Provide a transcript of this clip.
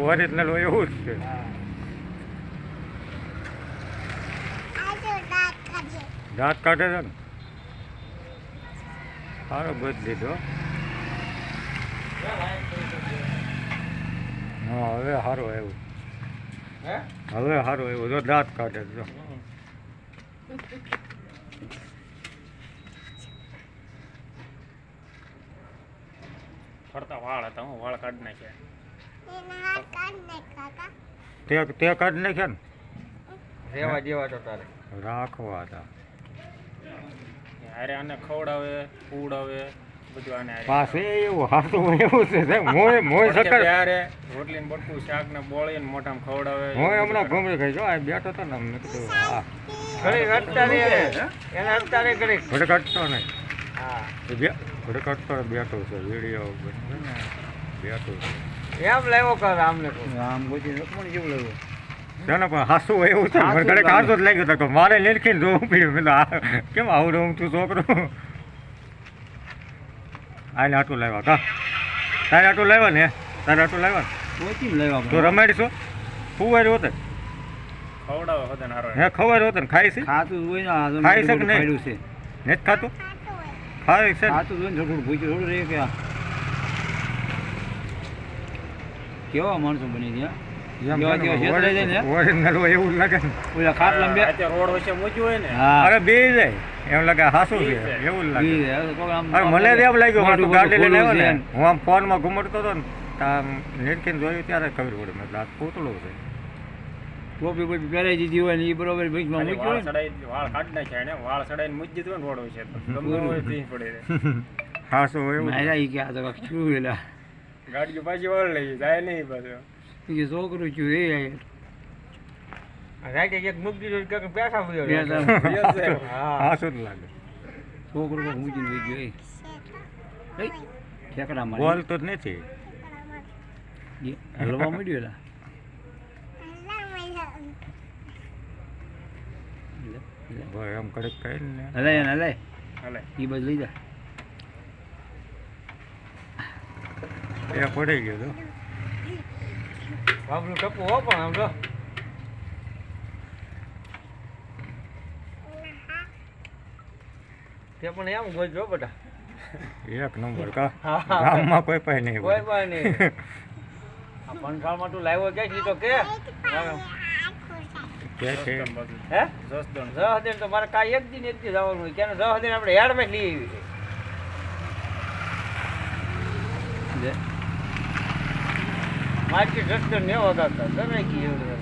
Original હોય એવું જ છે. દાંત કાઢે છે ને સારો બધ લીધો. હા હવે સારું આવ્યું, હવે સારું આવ્યું. જો દાંત કાઢે જો. ફરતા વાળ હતા, હું વાળ કાઢી નાખ્યા. તે કાઢી નાખ્યા ને રેવા દેવા તો તારે રાખવા હતા. અરે આને ખવડાવે પૂડાવે બધું આને પાસે એવું હાથું એવું છે મોય મોય સકર યારે રોટલી ને બટકું શાક ને બોળી ને મોઢામાં ખવડાવે. મોય હમણાં ઘૂમરી ખાઈ જો આ બેઠો તો ને મેં કીધું હા ઘડી અત્યારે એને અત્યારે ઘડી ઘડે કાઢતો નહીં. હા ઘડે કાઢતો બેઠો છે વિડીયો બને ને બેઠો છે એમ લેવો કર આમને આમ બધી રકમણ જેવું લેવું છે ને પણ હાસું એવું છે મને ઘડે કાઢતો જ લાગ્યો હતો મારે નીરખીને જોવું પડ્યું. મેં કેમ આવડું હું તું છોકરો આને આટું લાવ્યા કા તારે આટું લાવ્યા ને તારે આટું લાવ્યા પોચી લેવા તો રમાડીશો ફુવાર્યું હોતે ખવડાવે હોતે ને હારો. હે ખબર હોતે ને ખાઈ છે ખાતું હોય ને આ ખાઈ છે કે નહીં? પડ્યું છે નથી ખાતું ખાય છે ને? ખાતું હોય ને થોડું ભૂખ્યું થોડું રહે કે આ કેવા માણસો બની ગયા એમ જેવા જેવા છેતરાઈ જાય ને. ઓરિજિનલ હોય એવું લાગે ને. ઓલા ખાટલા બે અત્યારે રોડ વચ્ચે મૂક્યું હોય ને હા અરે બે જાય એમ લાગે હાસું છે એવું જ લાગે. અરે મને જ એમ લાગ્યું કે તું ગાડી લઈને આવ્યો ને હું આમ ફોનમાં ઘુમડતો હતો ને તો આમ નીરખીને જોયું ત્યારે ખબર પડે મેં આ પૂતળું છે. ટોપી બોપી પહેરાઈ દીધી હોય ને એ બરોબર ભીખમાં ખાલી મૂક્યું વાળ હોય ને. સડાઈ વાળ કાઢી નાખ્યા એને વાળ સડાઈને મૂકી દીધું ને રોડ વચ્ચે તો ગમે હોય ભીખ પડે રે. હાસું હોય એવું મારા ઈ કે આ તો કાંઈક શું એલા ગાડીઓ પાછી વાળ લઈ જાય નહીં પાછું. ઈ કે છોકરું છું એ રાતે એક મૂકી દીધું કે પેસા બે હાસું જ લાગે. છોકરું કોક મૂકીને વહી ગયો એ ઠેકડા મારી બોલતો જ નથી. હલવા મળ્યો એલા ભાઈ એમ કડક કહે ને હલાય એને હલાય હાલે એ બાજુ લઈ જા એ પડી ગયો તો બાબલું ટપુ હો પણ આમ જો તે પણ એમ ગોજો બેટા એક નંબર કા ગામમાં કોઈ પાસે નહીં કોઈ પણ નહીં આ પંચાળમાં તું લાવ્યો ક્યાં લીધો કે કે છે હે જસદણ જહદેન તો મારે કાંઈ એક દી જવાનું હોય ક્યાં જહદેન આપણે હેડમાં જ લઈ આવી માર્કેટ રસ્તો ને વગાડતા તમે કી એવડે